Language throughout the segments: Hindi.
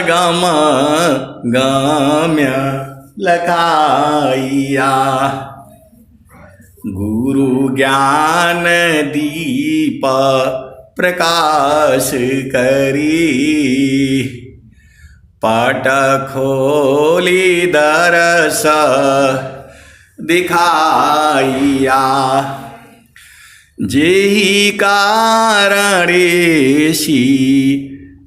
गम गम्य लखाइया। गुरु ज्ञान दीप प्रकाश करी। पट खोली दरस दिखाइया। जेहि कारणेशी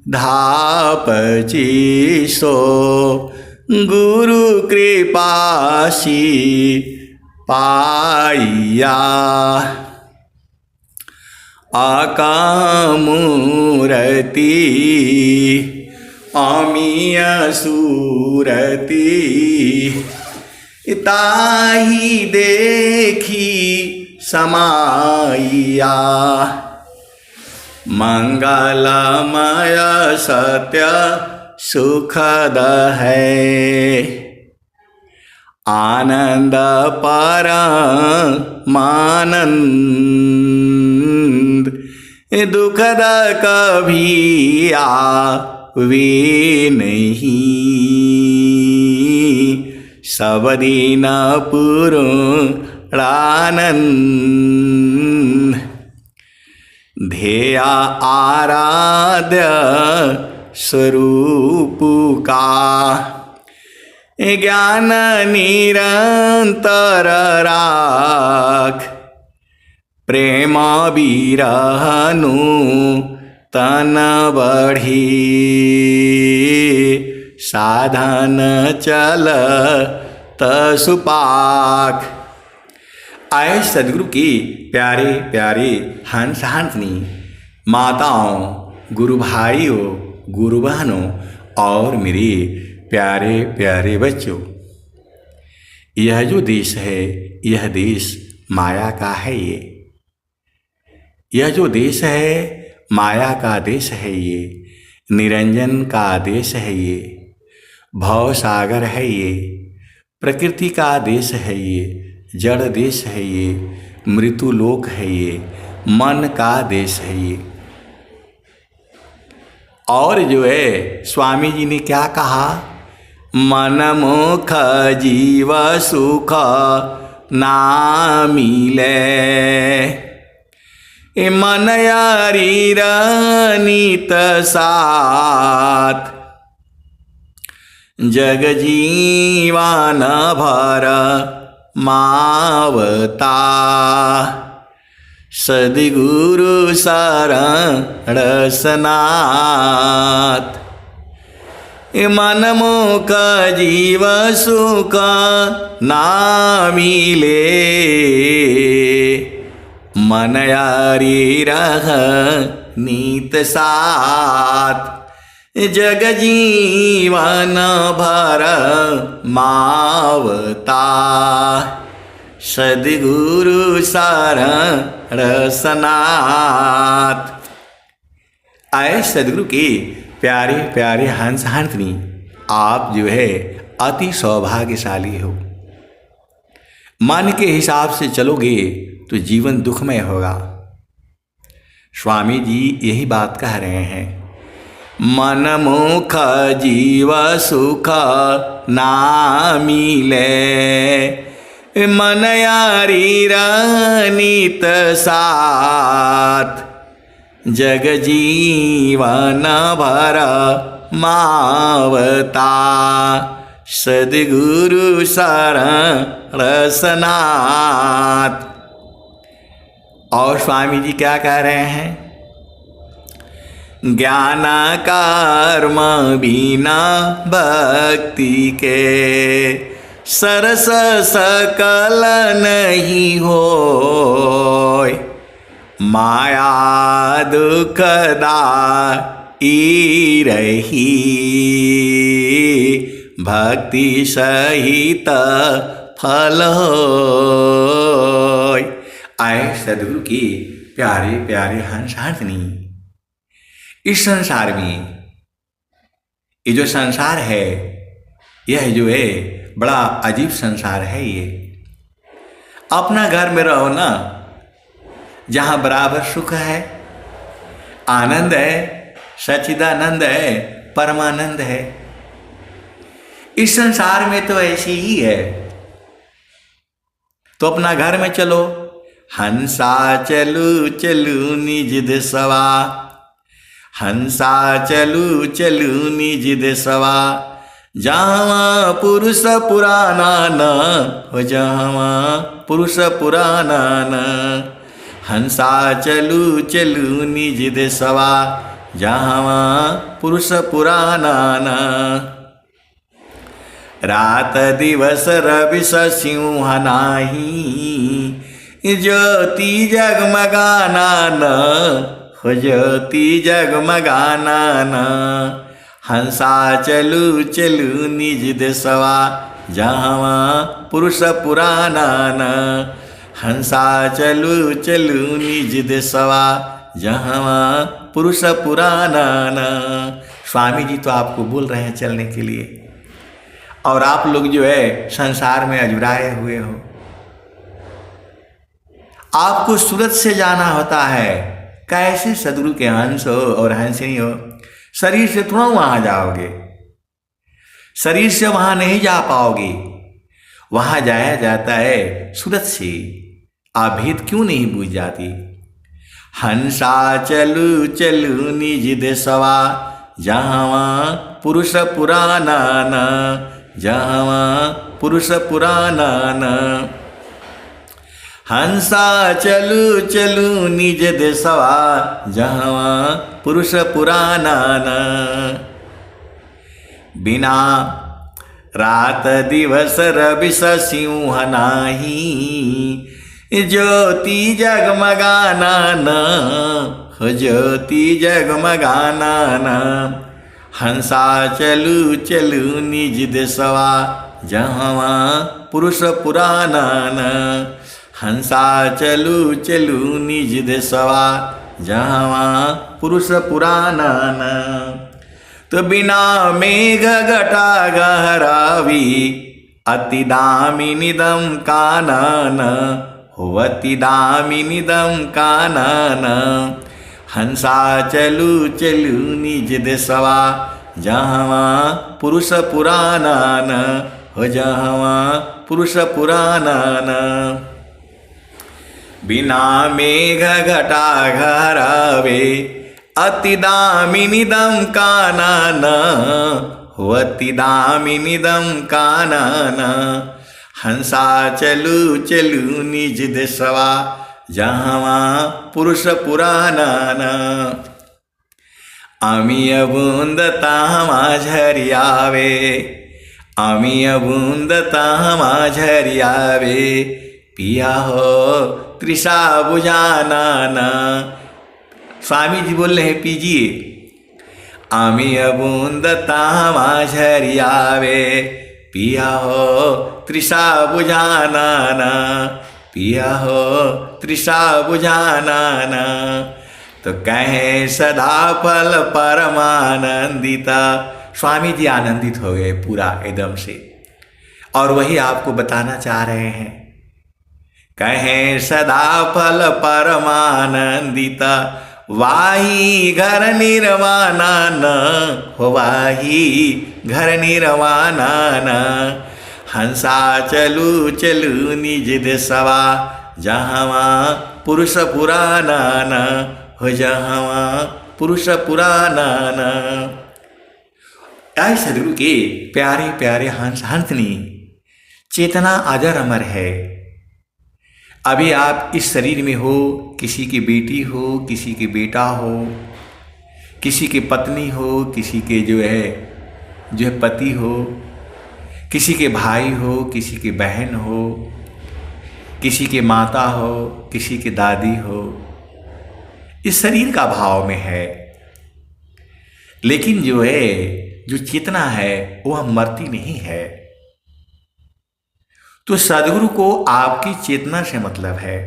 धापचिसो गुरु कृपासी पाइया। आकामूर्ति अमीय सूरति। ताहि देखी समाइया। मंगलमय सत्य सुखद है। आनंद परमानंद। दुखद कभी आवे नहीं। सब दिन पूर्णानंद। ध्येय आराध्य स्वरूप का। ज्ञान निरंतर राख। प्रेम बिरहनु तन बढ़ी। साधन चल तसुपाख। आए सदगुरु की प्यारे प्यारे हंस हंसनी माताओं, गुरु भाइयों, गुरु बहनों और मेरे प्यारे प्यारे बच्चों। यह जो देश है, यह देश माया का है। यह जो देश है माया का देश है। ये निरंजन का देश है। ये भव सागर है। ये प्रकृति का देश है। ये जड़ देश है। ये मृत्यु लोक है। ये मन का देश है। ये और जो है स्वामी जी ने क्या कहा, मन मुख जीव सुख ना मिले। मन यारी नित साथ। जग जीवन भर मावता। सद्गुरु शरण सनाथ। मन मुख जीव सुख ना मिले। मन यारी रह नीत साथ। जग जीवन भर मावता। सद्गुरु शरण सनाथ। आए सद्गुरु के प्यारे प्यारे हंस हंसनी, आप जो है अति सौभाग्यशाली हो। मन के हिसाब से चलोगे तो जीवन दुखमय होगा। स्वामी जी यही बात कह रहे हैं। मन मुख जीव सुख ना मिले। मन यारी नित साथ। जग जीवन भर मावता। सद्गुरु शरण सनाथ। और स्वामी जी क्या कह रहे हैं, ज्ञान कर्म बिना भक्ति के सरस सकल नहीं होय। माया दुखदाई रही भक्ति सहित फल होय। आए सद्गुरु की प्यारे प्यारे हंस हंसनी, इस संसार में ये जो संसार है, यह जो है बड़ा अजीब संसार है। ये अपना घर में रहो ना, जहाँ बराबर सुख है, आनंद है, सच्चिदानंद है, परमानंद है। इस संसार में तो ऐसी ही है। तो अपना घर में चलो, हंसा चलू चलू निज देसवा, हंसा चलू चलू निज देसवा, जहाँ पुरुष पुराना न हो, जहाँ पुरुष पुराना न। हंसा चलू चलू निज देसवा, जहाँ पुरुष पुराना न। रात दिवस रवि सिंह नाही, ज्योति जगमगाना न हो, ज्योति जगमगाना न। हंसा चलू चलू निज देसवा, जहाँ पुरुष पुराना न। हंसा चलू चलू निज देसवा, जहाँ पुरुष पुराना न। स्वामी जी तो आपको बोल रहे हैं चलने के लिए, और आप लोग जो है संसार में अजुराए हुए हो। आपको सूरत से जाना होता है, कैसे सदगुरु के हंस हो और हंसिनी हो। शरीर से थोड़ा वहां जाओगे, शरीर से वहां नहीं जा पाओगे। वहां जाया जाता है सूरत से। आप भेद क्यों नहीं बूझ जाती। हंसा चलू चलू निज देसवा, जहाँ पुरुष पुराना न, जहाँ पुरुष पुराना न। हंसा चलू चलू निज देसवा, जहाँ पुरुष पुराना न। बिना रात दिवस रवि सिंह नाही, ज्योति जगमगाना न हो, ज्योति जगमगाना न। हंसा चलू चलू निज देसवा, जहाँ पुरुष पुराना न। हंसा चलू चलू निज देसवा, जहाँ पुरुष पुराना न। तो बिना मेघ घटा गहरावी, अति दामिनीदम कानन हो, अति दामिनीदम कानन। हंसा चलू चलू निज देसवा, जहाँ पुरुष पुराना न हो, जहाँ पुरुष पुराना न। बिना मेघ घटा घरावे, अति दामिनीदम कानन हो, अति दामिनीदम कानन। हंसा चलू चलू निज देसवा, जहाँ पुरुष पुराना न। अमीय बूंद तामा झरियावे, अमीय बूंद तामा झरियावे, पिया हो तृषा बुझाना न। स्वामी जी बोल रहे हैं पीजिए। अमीय बूंद तामा झरियावे, पिया हो तृषा बुझाना न, पिया हो तृषा बुझाना न। तो कहें सदा फल परमानंदिता। स्वामी जी आनंदित हो गए पूरा एकदम से, और वही आपको बताना चाह रहे हैं। कहें सदा फल परमानंदिता, वाही घर निर्वाणा न हो, वाही घर निर्वाणा न। हंसा चलू चलू निज देसवा, जहाँ पुरुष पुराना न हो, जहाँ पुरुष पुराना न। आए सदगुरु के प्यारे प्यारे हंस हंसनी, चेतना अजर अमर है। अभी आप इस शरीर में हो, किसी की बेटी हो, किसी के बेटा हो, किसी की पत्नी हो, किसी के जो है पति हो, किसी के भाई हो, किसी के बहन हो, किसी के माता हो, किसी के दादी हो। इस शरीर का भाव में है, लेकिन जो चेतना है वह मरती नहीं है। तो सदगुरु को आपकी चेतना से मतलब है।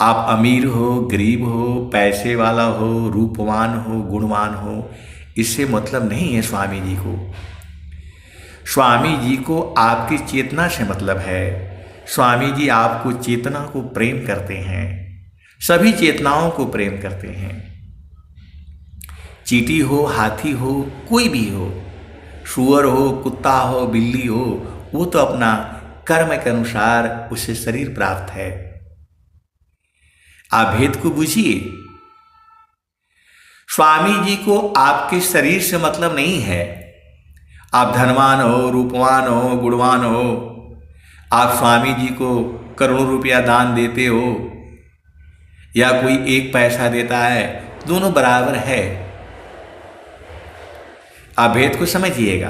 आप अमीर हो, गरीब हो, पैसे वाला हो, रूपवान हो, गुणवान हो, इससे मतलब नहीं है स्वामी जी को। स्वामी जी को आपकी चेतना से मतलब है। स्वामी जी आपको चेतना को प्रेम करते हैं, सभी चेतनाओं को प्रेम करते हैं। चींटी हो, हाथी हो, कोई भी हो, सूअर हो, कुत्ता हो, बिल्ली हो, वो तो अपना कर्म के अनुसार उसे शरीर प्राप्त है। आप भेद को बूझिए। स्वामी जी को आपके शरीर से मतलब नहीं है। आप धनवान हो, रूपवान हो, गुणवान हो, आप स्वामी जी को करोड़ों रुपया दान देते हो या कोई एक पैसा देता है, दोनों बराबर है। आप भेद को समझिएगा।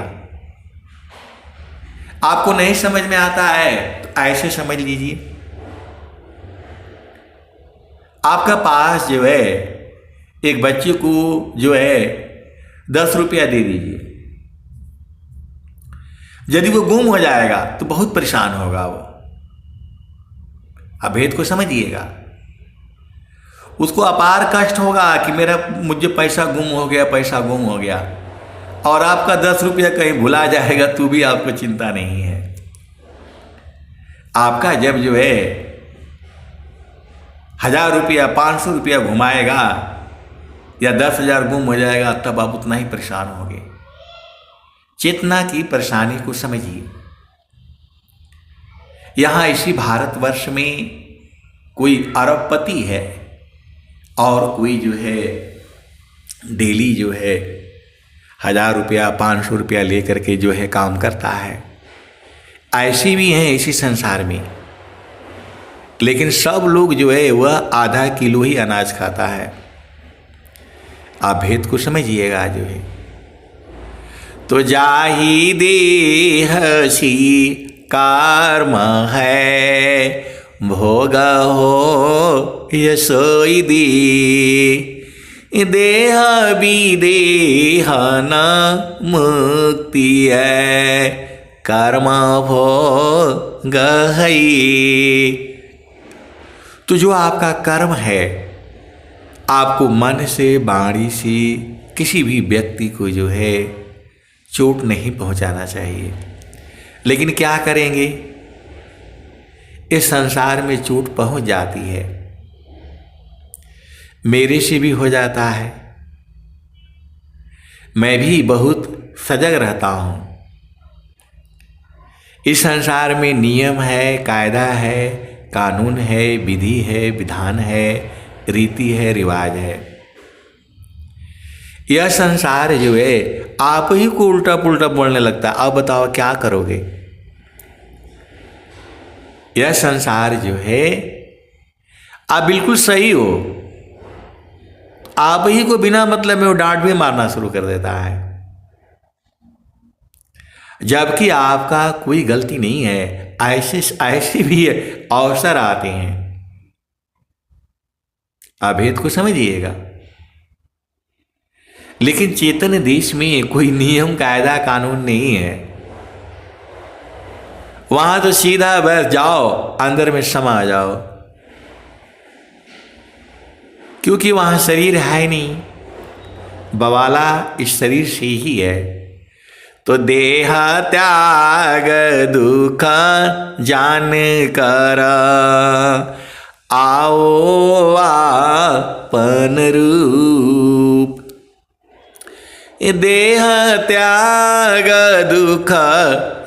आपको नहीं समझ में आता है तो ऐसे समझ लीजिए। आपका पास जो है एक बच्चे को जो है 10 रुपया दे दीजिए। यदि वो गुम हो जाएगा तो बहुत परेशान होगा वो। आप भेद को समझिएगा। उसको अपार कष्ट होगा कि मुझे पैसा गुम हो गया, पैसा गुम हो गया। और आपका 10 रुपया कहीं भुला जाएगा तो भी आपको चिंता नहीं है। आपका जब जो है 1000 रुपया, 500 रुपया घुमाएगा या 10,000 गुम हो जाएगा, तब आप उतना ही परेशान होंगे। चेतना की परेशानी को समझिए। यहाँ इसी भारतवर्ष में कोई अरबपति है और कोई जो है डेली जो है 1000 रुपया, 500 रुपया लेकर के जो है काम करता है। ऐसे भी हैं इसी संसार में, लेकिन सब लोग जो है वह आधा किलो ही अनाज खाता है। आप भेद को समझिएगा जो है। तो जाहि देहसी कर्म है, भोग हो यशोई दे, देह विदेह न मुक्ति है, कर्म भोग है। तो जो आपका कर्म है, आपको मन से, वाणी से किसी भी व्यक्ति को जो है चोट नहीं पहुंचाना चाहिए। लेकिन क्या करेंगे, इस संसार में चोट पहुंच जाती है। मेरे से भी हो जाता है। मैं भी बहुत सजग रहता हूं। इस संसार में नियम है, कायदा है, कानून है, विधि है, विधान है, रीति है, रिवाज है। यह संसार जो है आप ही को उल्टा पुल्टा बोलने लगता है। अब बताओ क्या करोगे। यह संसार जो है, आप बिल्कुल सही हो, आप ही को बिना मतलब में वो डांट भी मारना शुरू कर देता है, जबकि आपका कोई गलती नहीं है। ऐसे भी अवसर आते हैं। आप भेद को समझिएगा। लेकिन चेतन देश में कोई नियम, कायदा, कानून नहीं है। वहां तो सीधा बस जाओ, अंदर में समा जाओ, क्योंकि वहां शरीर है नहीं। बवाला इस शरीर से ही है। तो देह त्याग दुख जान कर, आओ आपन रूप। देह त्याग दुख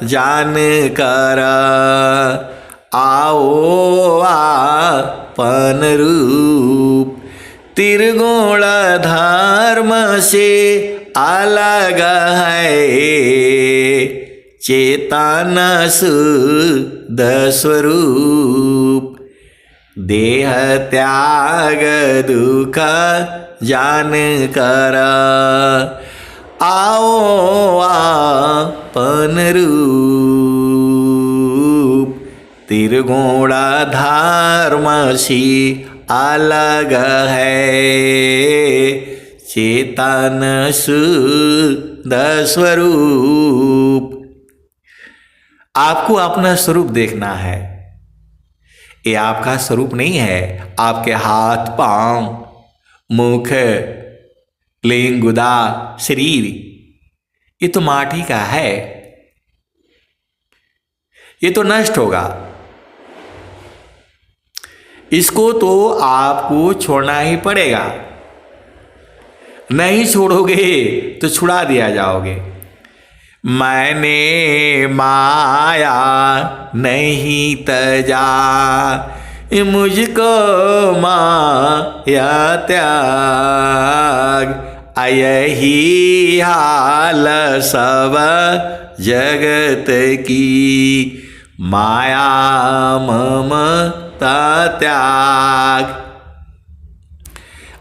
जान कर, आओ आपन रूप। त्रिगुण धर्म से अलग है, चेतन शुद्ध स्वरूप। देह त्याग दुख जान कर, आओ आपन रूप। त्रिगुण धर्म से अलग है, चेतन शुद्ध स्वरूप। आपको अपना स्वरूप देखना है। ये आपका स्वरूप नहीं है। आपके हाथ, पांव, मुख, लिंग, गुदा, शरीर, ये तो माटी का है। ये तो नष्ट होगा। इसको तो आपको छोड़ना ही पड़ेगा। नहीं छोड़ोगे तो छुड़ा दिया जाओगे। मैंने माया नहीं तजा, मुझको माया त्याग, यही हाल सब जगत की, माया ममता त्याग।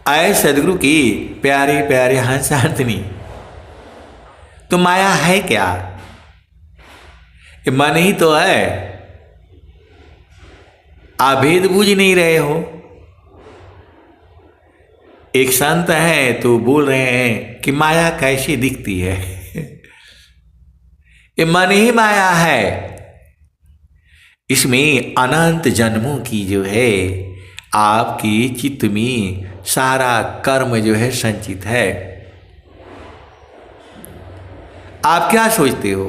आए सदगुरु की प्यारे प्यारे हंस हंसनी, तो माया है क्या? ये मन ही तो है। आप भेद बूझ नहीं रहे हो। एक संत है तो बोल रहे हैं कि माया कैसी दिखती है। ये मन ही माया है। इसमें अनंत जन्मों की जो है आपकी चित्त में सारा कर्म जो है संचित है। आप क्या सोचते हो?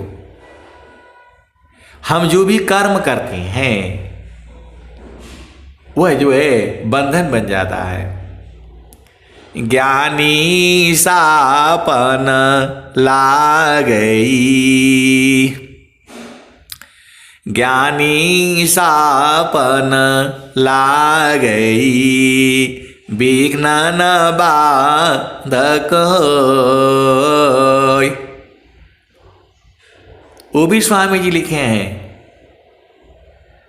हम जो भी कर्म करते हैं वह जो है बंधन बन जाता है। ज्ञानी सापन लागई, ज्ञानी सापन लागई, विघ्न न बाधक होय। वो भी स्वामी जी लिखे हैं।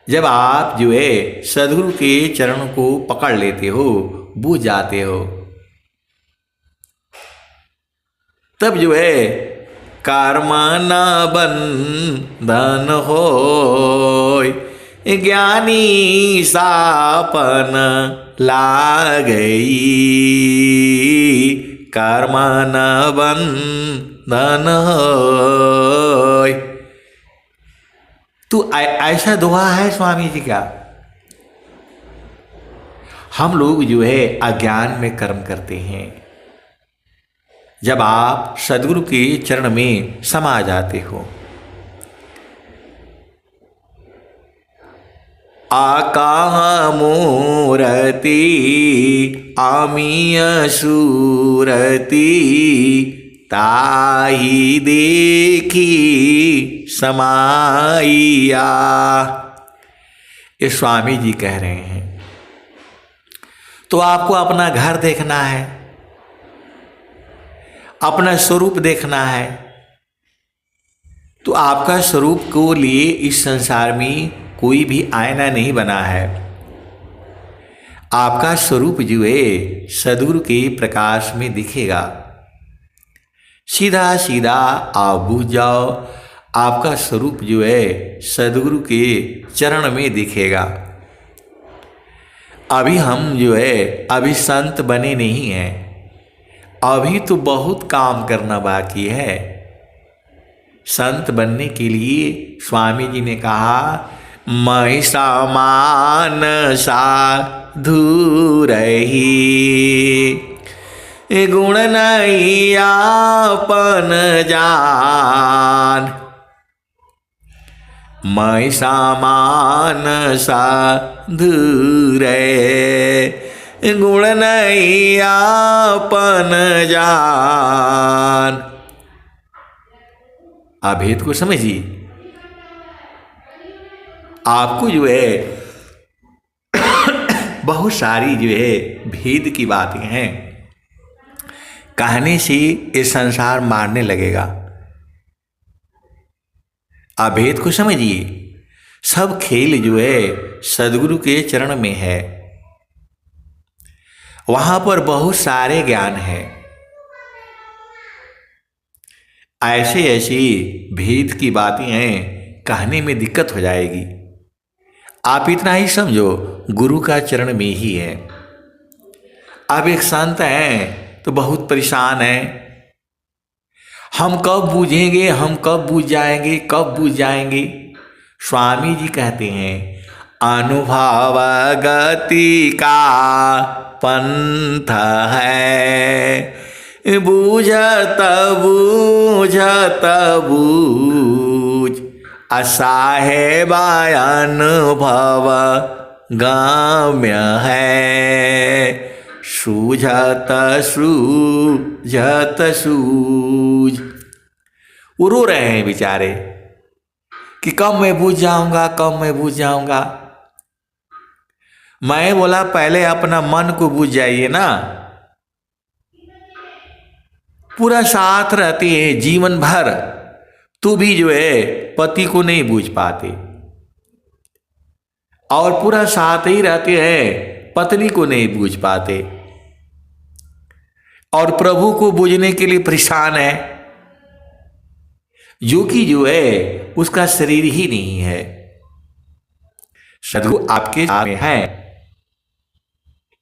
जब आप जो है सदगुरु के चरण को पकड़ लेते हो, बूझ जाते हो, तब जो है कर्म न बंधन होय, ज्ञानी सापन लागई, कर्म न बंधन होय। तो ऐसा दुआ है स्वामी जी का। हम लोग जो है अज्ञान में कर्म करते हैं। जब आप सदगुरु के चरण में समा जाते हो, आकाह मूरति आमीय सूरति, ताही देखी समाइया। ये स्वामी जी कह रहे हैं। तो आपको अपना घर देखना है, अपना स्वरूप देखना है। तो आपका स्वरूप को लिए इस संसार में कोई भी आईना नहीं बना है। आपका स्वरूप जो है सदगुरु के प्रकाश में दिखेगा। सीधा सीधा आप बूझ जाओ, आपका स्वरूप जो है सदगुरु के चरण में दिखेगा। अभी हम जो है अभी संत बने नहीं हैं। अभी तो बहुत काम करना बाकी है। संत बनने के लिए स्वामी जी ने कहा, मैं समान साधु रही, गुण नहीं आपन जान, मैं समान साधु रे, गुण नहीं आपन जान। आप भेद को समझिए। आपको जो है बहुत सारी जो है भेद की बातें हैं, कहने से ये संसार मारने लगेगा। आप भेद को समझिए। सब खेल जो है सदगुरु के चरण में है। वहां पर बहुत सारे ज्ञान है। ऐसे ऐसी भेद की बातें हैं, कहने में दिक्कत हो जाएगी। आप इतना ही समझो, गुरु का चरण में ही है। अब एक संत हैं तो बहुत परेशान हैं। हम कब बूझेंगे, हम कब बूझ जाएंगे, कब बूझ जाएंगे। स्वामी जी कहते हैं, अनुभव गति का पंथ है, बूझत बूझत बूझ, असाहेब अनुभव गाम्य है, सूझत सूझत सूझ। वो रो रहे हैं बेचारे कि कब मैं बुझ जाऊंगा, कब मैं बुझ जाऊंगा। मैं बोला पहले अपना मन को बुझ जाइए ना। पूरा साथ रहती है जीवन भर, तो भी जो है पति को नहीं बूझ पाते, और पूरा साथ ही रहते हैं पत्नी को नहीं बूझ पाते, और प्रभु को बूझने के लिए परेशान है, जो कि जो है उसका शरीर ही नहीं है। सदगुरु आपके साथ में है,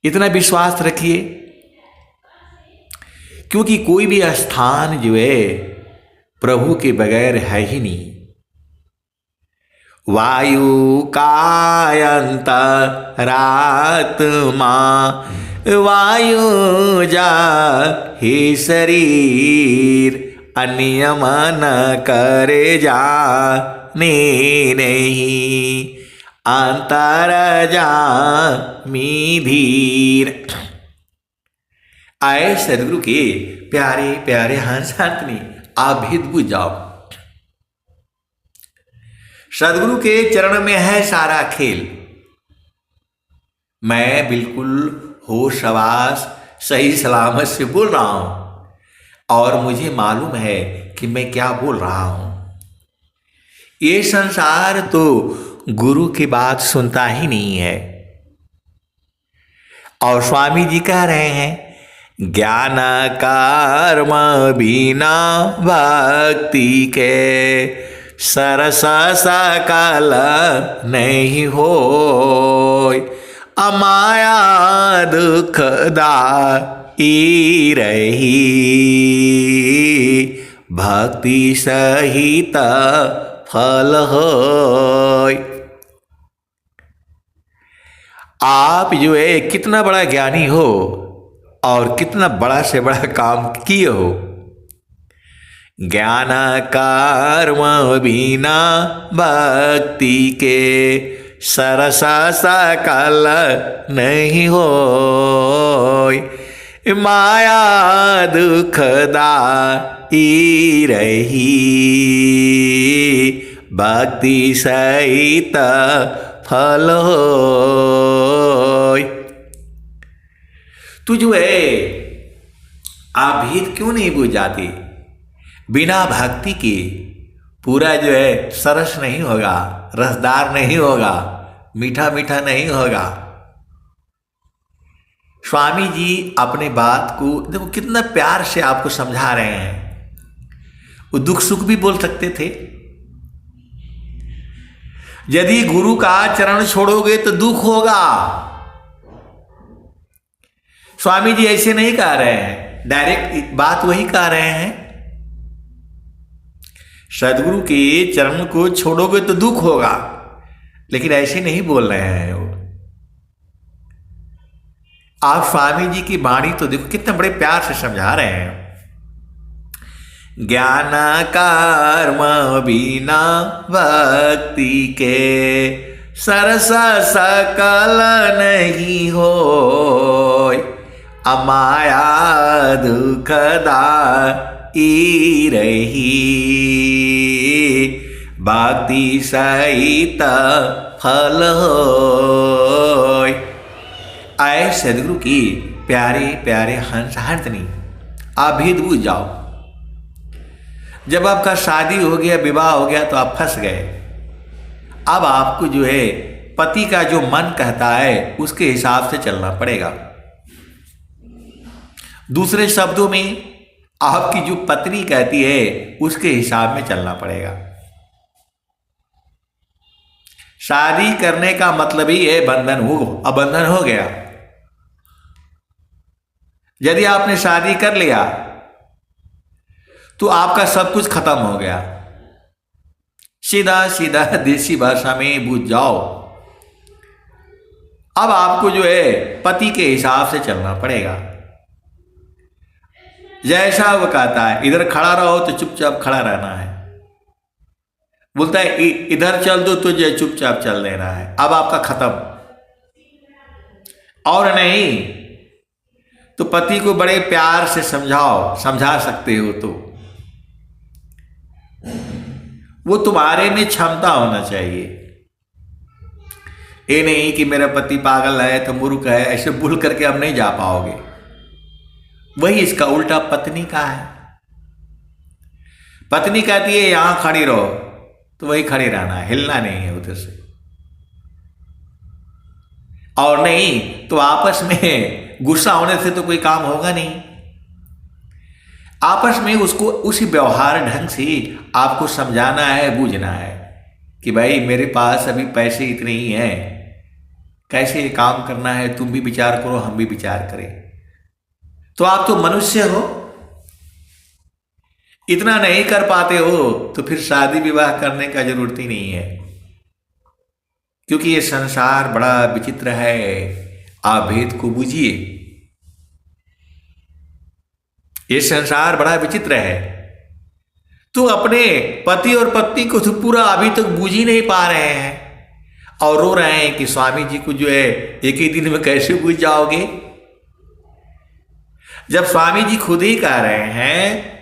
इतना विश्वास रखिए, क्योंकि कोई भी स्थान जो है प्रभु के बगैर है ही नहीं। वायु कायंतरात्मा वायु जा हे शरीर, अन्यमन करे जाने नहीं, अंतर जामी धीर। आए सदगुरु के प्यारे प्यारे हंस हंसनी, आप भेद बुझ जाओ। सदगुरु के चरण में है सारा खेल। मैं बिल्कुल होश हवास सही सलामत से बोल रहा हूं, और मुझे मालूम है कि मैं क्या बोल रहा हूं। ये संसार तो गुरु की बात सुनता ही नहीं है। और स्वामी जी कह रहे हैं, ज्ञान कर्म बिना भक्ति के सरस सकल नहीं होय, अमाया दुखदाई रही, भक्ति सहित फल होय। आप जो है कितना बड़ा ज्ञानी हो और कितना बड़ा से बड़ा काम किए हो, ज्ञान कर्म बिना भक्ति के सरस सकल नहीं होय, माया दुखदाई रही, भक्ति सहित फल होय। तू जो है आप भेद क्यों नहीं बुझ जाती? बिना भक्ति के पूरा जो है सरस नहीं होगा, रसदार नहीं होगा, मीठा मीठा नहीं होगा। स्वामी जी अपने बात को देखो कितना प्यार से आपको समझा रहे हैं। वो दुख सुख भी बोल सकते थे। यदि गुरु का चरण छोड़ोगे तो दुख होगा। स्वामी जी ऐसे नहीं कह रहे हैं, डायरेक्ट बात वही कह रहे हैं। सदगुरु के चरण को छोड़ोगे तो दुख होगा, लेकिन ऐसे नहीं बोल रहे हैं वो। आप स्वामी जी की वाणी तो देखो कितने बड़े प्यार से समझा रहे हैं। ज्ञान कर्म बिना भक्ति के सरस सकल नहीं होय, अमाया दुखदाई रही, भक्ति सहित फल होय। आए सदगुरु की प्यारे प्यारे हंस हंसनी, आप भेद बुझ जाओ। जब आपका शादी हो गया, विवाह हो गया, तो आप फंस गए। अब आपको जो है पति का जो मन कहता है उसके हिसाब से चलना पड़ेगा। दूसरे शब्दों में आपकी जो पत्नी कहती है उसके हिसाब में चलना पड़ेगा। शादी करने का मतलब ही है बंधन हो, अब बंधन हो गया। यदि आपने शादी कर लिया तो आपका सब कुछ खत्म हो गया। सीधा सीधा देसी भाषा में बुझ जाओ। अब आपको जो है पति के हिसाब से चलना पड़ेगा। जैसा वो कहता है इधर खड़ा रहो तो चुपचाप खड़ा रहना है, बोलता है इधर चल दो तो जो चुपचाप चल देना है। अब आपका खत्म। और नहीं, तो पति को बड़े प्यार से समझाओ, समझा सकते हो तो वो तुम्हारे में क्षमता होना चाहिए। ये नहीं कि मेरा पति पागल है तो मूर्ख है, ऐसे बोल करके अब नहीं जा पाओगे। वही इसका उल्टा पत्नी का है। पत्नी कहती है यहां खड़ी रहो तो वही खड़ी रहना है, हिलना नहीं है उधर से। और नहीं तो आपस में गुस्सा होने से तो कोई काम होगा नहीं। आपस में उसको उसी व्यवहार ढंग से आपको समझाना है, बूझना है कि भाई मेरे पास अभी पैसे इतने ही हैं, कैसे ये काम करना है, तुम भी विचार करो, हम भी विचार करें। तो आप तो मनुष्य हो, इतना नहीं कर पाते हो तो फिर शादी विवाह करने का जरूरत ही नहीं है, क्योंकि ये संसार बड़ा विचित्र है। आप भेद को बूझिए, ये संसार बड़ा विचित्र है। तो अपने पति और पत्नी को तो पूरा अभी तक बूझ ही नहीं पा रहे हैं और रो रहे हैं कि स्वामी जी को जो है एक ही दिन में कैसे बूझ जाओगे, जब स्वामी जी खुद ही कह रहे हैं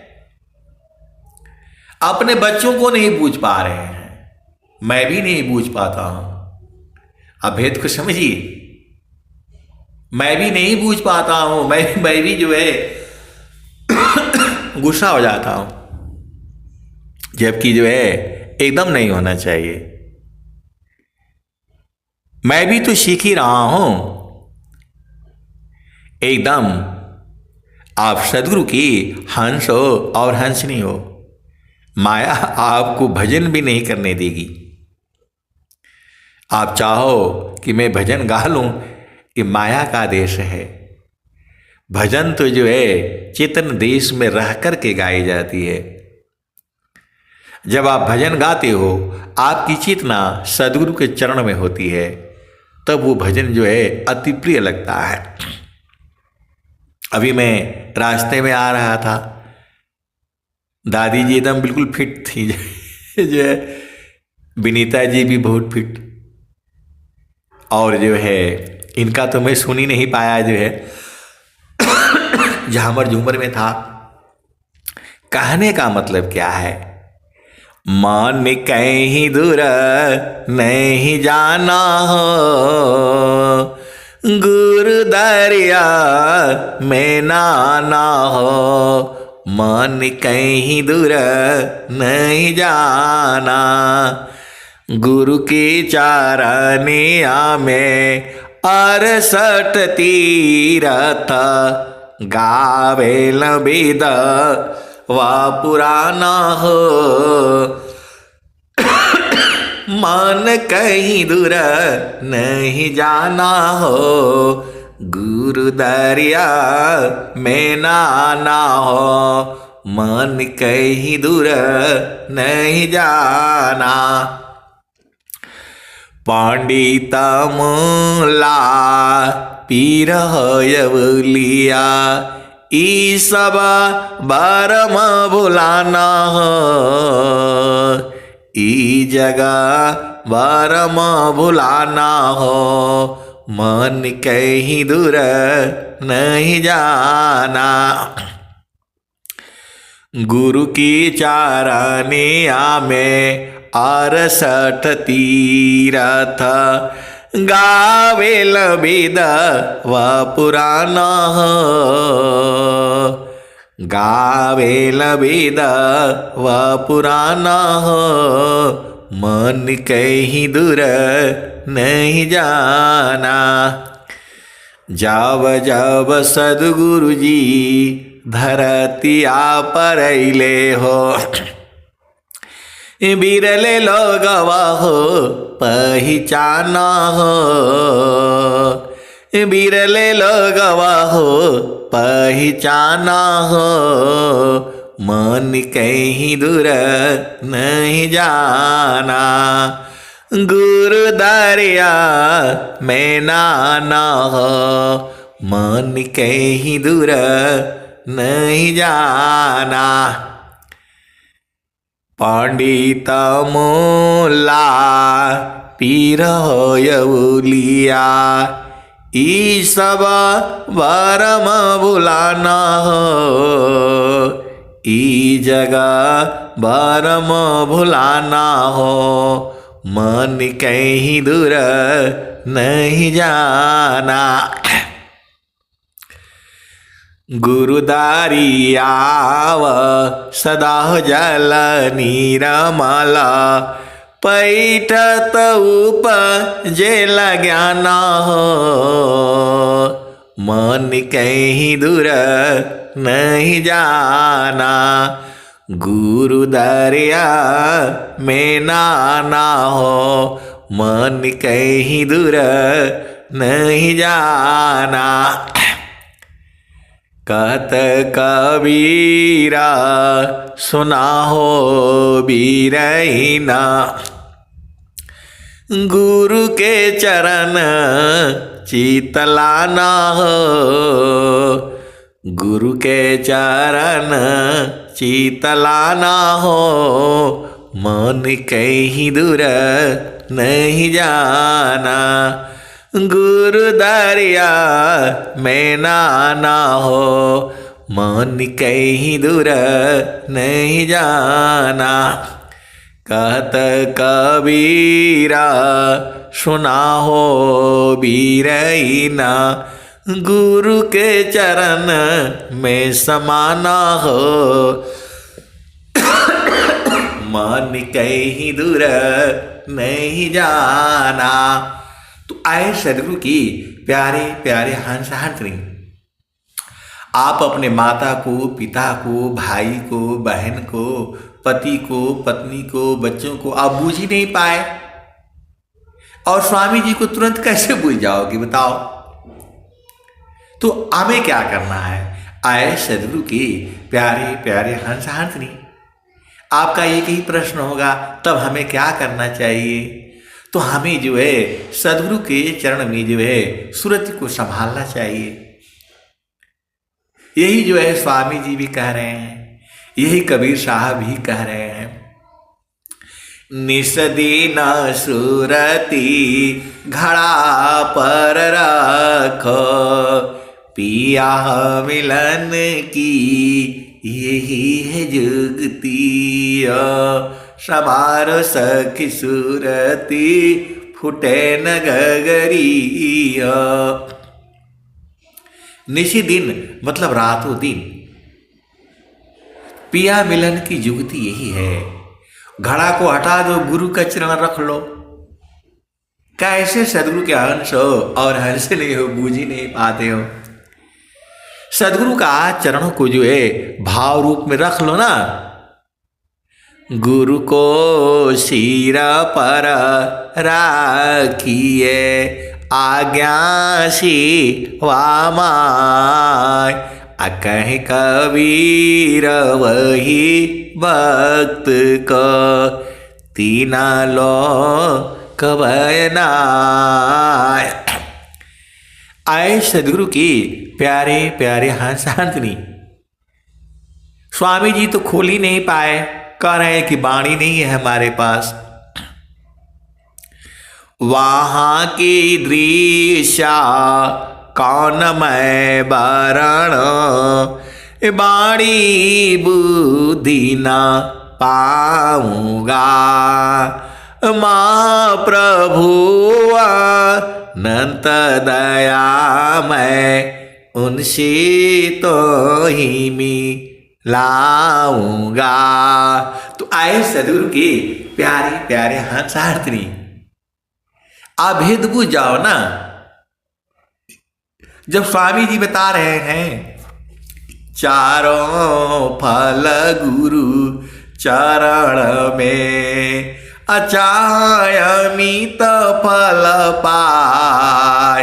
अपने बच्चों को नहीं बूझ पा रहे हैं, मैं भी नहीं बूझ पाता हूं। आप भेद को समझिए, मैं भी नहीं बूझ पाता हूं, मैं भी जो है गुस्सा हो जाता हूं, जबकि जो है एकदम नहीं होना चाहिए। मैं भी तो सीख ही रहा हूं एकदम। आप सदगुरु की हंस हो और हंसनी हो, माया आपको भजन भी नहीं करने देगी। आप चाहो कि मैं भजन गा लूं, ये माया का देश है। भजन तो जो है चेतन देश में रह कर के गाई जाती है। जब आप भजन गाते हो आपकी चेतना सदगुरु के चरण में होती है, तब वो भजन जो है अति प्रिय लगता है। अभी मैं रास्ते में आ रहा था, दादी जी एकदम बिल्कुल फिट थी जो है विनीता जी भी बहुत फिट, और जो है इनका तो मैं सुन ही नहीं पाया, जो है झामर झूमर में था। कहने का मतलब क्या है, मान कहीं दूर नहीं जाना हो, गुरु दरिया में नाना हो। मान कहीं दूर नहीं जाना, गुरु की चारनिया में 68 तीरथ गावे लबिद वा पुराना हो। मान कहीं दूर नहीं जाना हो, गुरु दरिया में नाना हो। मान कहीं दूर नहीं जाना, पंडित मूला पीर होयवलिया, ई सब बारम भुलाना हो। ई जगह बारम भुलाना हो, मन कहीं दूर नहीं जाना। गुरु की चारनिया में 68 तीरथ गावे लबिद व पुराना हो। गावे लबिद व पुराना हो, मन कहीं दूर नहीं जाना। जब जब सदगुरु जी धरतिया पर अइले हो, बिरले लोगवा हो पहचाना हो। बिरले लोगवा हो पहचाना हो, मन कहीं दूर नहीं जाना। गुरु दरिया में नाना हो, मन कहीं दूर नहीं जाना। पंडित मूला पीर होयवलिया, ई सब भरम भुलाना हो, ई जगह भरम भुलाना हो, मन कहीं दूर नहीं जाना। गुरुदारी आव सदा जल नीरमल, पैठत उपजेल ज्ञान हो, मन कहीं दूर नहीं जाना। गुरु दरिया में नाना हो, मन कहीं दूर नहीं जाना। कहत कबीरा सुना हो बीरहीना, गुरु के चरण चितलाना हो, गुरु के चरण चितलाना हो, मन कहीं दूर नहीं जाना। गुरु दरिया में नाना हो, मन कहीं दूर नहीं जाना। कहत कबीरा सुना हो बीरहीना, गुरु के चरण में समाना हो, मन कहीं दूर नहीं जाना। तो आए सदगुरु की प्यारे प्यारे हंस हंसनी, आप अपने माता को, पिता को, भाई को, बहन को, पति को, पत्नी को, बच्चों को आप बूझ ही नहीं पाए, और स्वामी जी को तुरंत कैसे बूझ जाओगे बताओ। तो हमें क्या करना है? आए सदगुरु की प्यारे प्यारे हंस हंसनी, आपका एक ही प्रश्न होगा, तब हमें क्या करना चाहिए? तो हमें जो है सदगुरु के चरण में जो है सुरति को संभालना चाहिए। यही जो है स्वामी जी भी कह रहे हैं, यही कबीर साहब भी कह रहे हैं। निसदीन सुरति घड़ा पर रखो, पिया मिलन की यही है जुगती, सवार सखी सुरती फुटे न गगरी। निशी दिन मतलब रातों दिन, पिया मिलन की जुगती यही है। घड़ा को हटा दो, गुरु का चरण रख लो। कैसे सदगुरु के अंश हो और हंस नहीं हो, बूझ ही नहीं पाते हो। सदगुरु का चरणों को जो है भाव रूप में रख लो ना। गुरु को सिर पर राखिए, आज्ञा शिवामाय, कह कबीर वही भक्त को, तीना लो कबयनाय। आए सदगुरु की प्यारे प्यारे हंस हंसनी, स्वामी जी तो खोल ही नहीं पाए, कह रहे हैं कि वाणी नहीं है हमारे पास। वहाँ की दृश्या कौन मैं बरण, वाणी बुद्धि न पाऊंगा, महाप्रभु अनंत दया मैं उनसे तो ही मिलाऊंगा। तो आए सदगुरु के प्यारे प्यारे हंसार्थनी, आप भेद बुझ जाओ ना। जब स्वामी जी बता रहे हैं चारों फल गुरु चरण में, अचायमित फल पाय,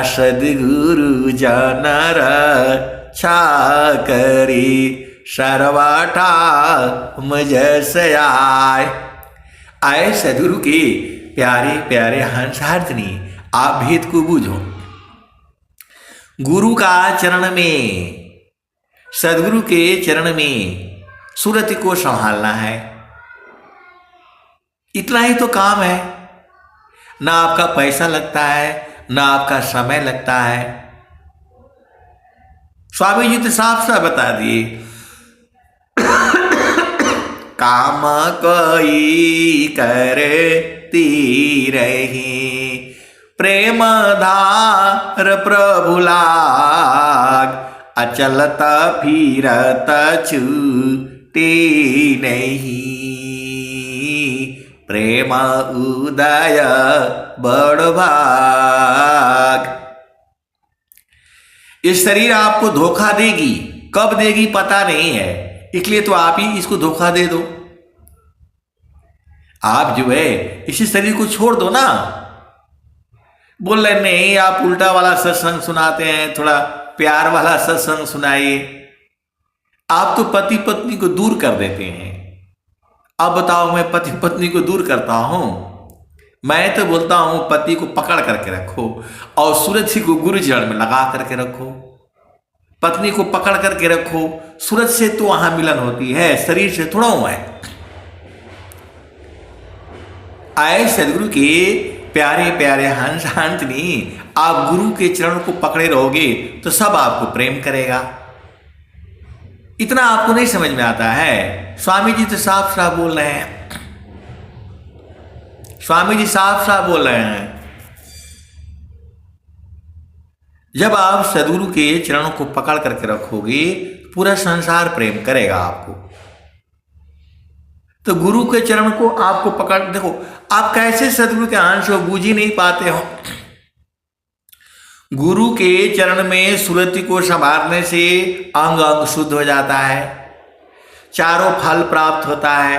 सद्गुरु जन रक्षा करी, सर्वथा मुझस आय। आए सद्गुरु के प्यारे प्यारे हंसार्थनी, आप भेद को बूझो। गुरु का चरण में, सद्गुरु के चरण में सुरति को संभालना है। इतना ही तो काम है। ना आपका पैसा लगता है, ना आपका समय लगता है। स्वामी जी तो साफ साफ बता दिए, काम कोई करती रही, प्रेम धार प्रभु लाग, अचलत फिरत छूटे नहीं, प्रेम उदय बड़ भाग। ये शरीर आपको धोखा देगी, कब देगी पता नहीं है, इसलिए तो आप ही इसको धोखा दे दो। आप जो है इसी शरीर को छोड़ दो ना। बोल रहे नहीं आप उल्टा वाला सत्संग सुनाते हैं, थोड़ा प्यार वाला सत्संग सुनाइए। आप तो पति पत्नी को दूर कर देते हैं। अब बताओ मैं पति पत्नी को दूर करता हूं? मैं तो बोलता हूं पति को पकड़ करके रखो और सूरज को गुरु चरण में लगा करके रखो, पत्नी को पकड़ करके रखो। सूरज से तो वहां मिलन होती है, शरीर से थोड़ा हुआ है। आए सदगुरु के प्यारे प्यारे हंस हंसनी, आप गुरु के चरण को पकड़े रहोगे तो सब आपको प्रेम करेगा। इतना आपको नहीं समझ में आता है। स्वामी जी तो साफ साफ बोल रहे हैं, स्वामी जी साफ साफ बोल रहे हैं, जब आप सदगुरु के चरणों को पकड़ करके रखोगे पूरा संसार प्रेम करेगा आपको। तो गुरु के चरण को आपको पकड़, देखो आप कैसे सदगुरु के अंश हो बूझ ही नहीं पाते हो। गुरु के चरण में सुरति को संभालने से अंग अंग शुद्ध हो जाता है, चारों फल प्राप्त होता है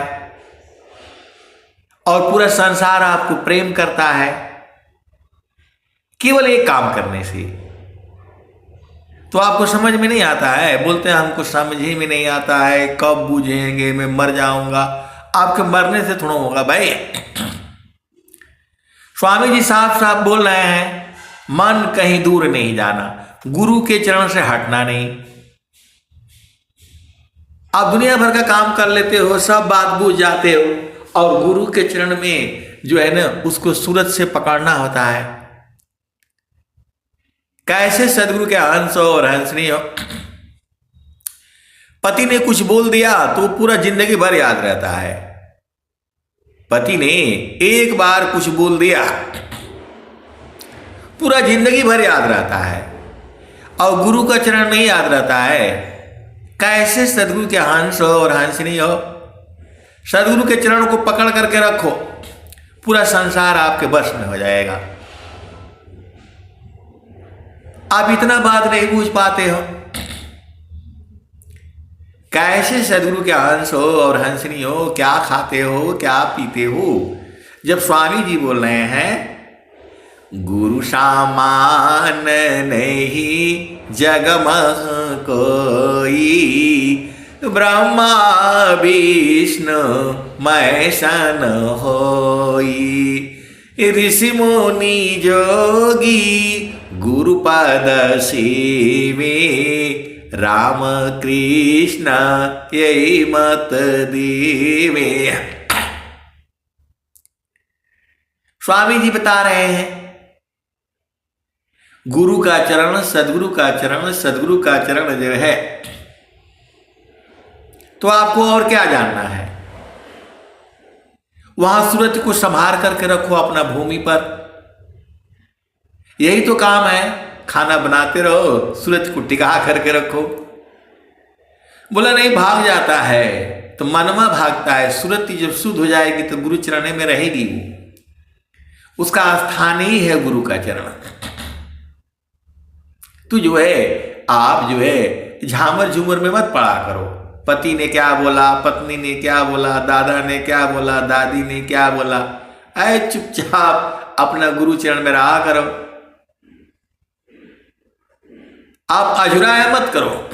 और पूरा संसार आपको प्रेम करता है केवल एक काम करने से। तो आपको समझ में नहीं आता है, बोलते हैं हमको समझ ही में नहीं आता है, कब बूझेंगे, मैं मर जाऊंगा। आपके मरने से थोड़ा होगा भाई। स्वामी जी साफ साफ बोल रहे हैं, मन कहीं दूर नहीं जाना, गुरु के चरण से हटना नहीं। आप दुनिया भर का काम कर लेते हो, सब बात बूझ जाते हो और गुरु के चरण में जो है ना उसको सूरज से पकड़ना होता है। कैसे सदगुरु के हंस हो और हंसनी हो। पति ने कुछ बोल दिया तो पूरा जिंदगी भर याद रहता है। पति ने एक बार कुछ बोल दिया पूरा जिंदगी भर याद रहता है और गुरु का चरण नहीं याद रहता है। कैसे सदगुरु के हंस हो और हंसनी हो। सदगुरु के चरण को पकड़ करके रखो, पूरा संसार आपके बस में हो जाएगा। आप इतना बात नहीं बूझ पाते हो। कैसे सदगुरु के हंस हो और हंसनी हो, क्या खाते हो, क्या पीते हो। जब स्वामी जी बोल रहे हैं गुरु सामान नहीं जग में कोई, ब्रह्मा विष्णु मैसन होई, ऋषि मुनि जोगी गुरुपद सेवे, राम कृष्ण यही मत देवे। स्वामी जी बता रहे हैं गुरु का चरण, सदगुरु का चरण, सदगुरु का चरण जो है तो आपको और क्या जानना है। वहां सूरज को संभाल करके रखो अपना भूमि पर, यही तो काम है। खाना बनाते रहो, सूरज को टिका करके रखो। बोला नहीं भाग जाता है तो मनमा भागता है। सूरज जब शुद्ध हो जाएगी तो गुरु चरण में रहेगी, उसका स्थान ही है गुरु का चरण। तू जो है आप जो है झामर झूमर में मत पड़ा करो। पति ने क्या बोला, पत्नी ने क्या बोला, दादा ने क्या बोला, दादी ने क्या बोला, ऐ चुपचाप अपना गुरु चरण में रहा करो। आप अझुराया मत करो।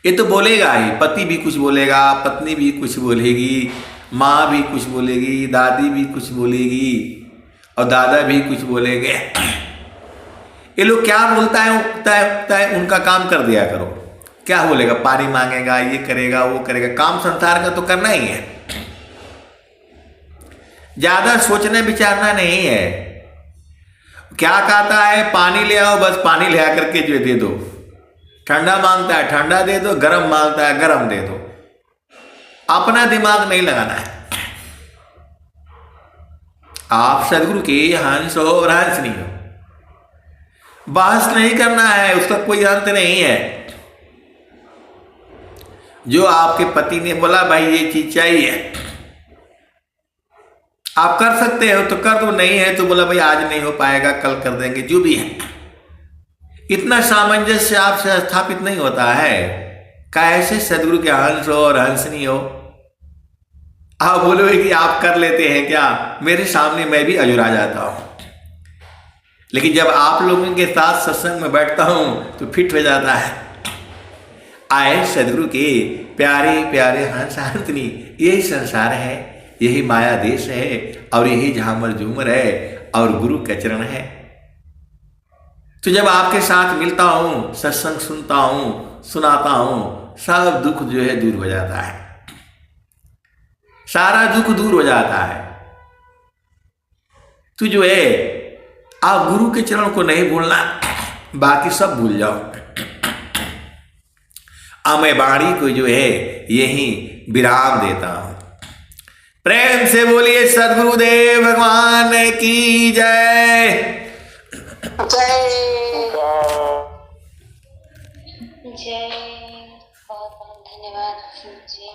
ये तो बोलेगा ही, पति भी कुछ बोलेगा, पत्नी भी कुछ बोलेगी, माँ भी कुछ बोलेगी, दादी भी कुछ बोलेगी और दादा भी कुछ बोलेंगे। ये लोग क्या बोलता है उनका काम कर दिया करो। क्या बोलेगा, पानी मांगेगा, ये करेगा, वो करेगा, काम संसार का तो करना ही है। ज्यादा सोचना विचारना नहीं है। क्या कहता है, पानी ले आओ, बस पानी ले आकर के जो दे दो। ठंडा मांगता है ठंडा दे दो, गरम मांगता है गरम दे दो। अपना दिमाग नहीं लगाना है। आप सदगुरु के हंस हो और हंसनी हो। बहस नहीं करना है, उसका कोई अंत नहीं है। जो आपके पति ने बोला भाई ये चीज चाहिए, आप कर सकते हो तो कर दो, नहीं है तो बोला भाई आज नहीं हो पाएगा कल कर देंगे, जो भी है। इतना सामंजस्य आपसे स्थापित नहीं होता है। कैसे सदगुरु के हंस हो और हंसनी हो। आप बोलोगे कि आप कर लेते हैं क्या, मेरे सामने मैं भी अजुरा जाता हूं। लेकिन जब आप लोगों के साथ सत्संग में बैठता हूं तो फिट हो जाता है। आए सदगुरु के प्यारे प्यारे हंस हंसनी, यही संसार है, यही माया देश है, और यही झामर झूमर है, और गुरु का चरण है। तो जब आपके साथ मिलता हूं, सत्संग सुनता हूं, सुनाता हूं, सब दुख जो है दूर हो जाता है। सारा दुख दूर हो जाता है। तो जो है आप गुरु के चरण को नहीं भूलना, बाकी सब भूल जाओ। अब मैं वाणी को जो है यही विराम देता हूं। प्रेम से बोलिए सद्गुरुदेव भगवान की जय। जय। बहुत बहुत धन्यवाद जी।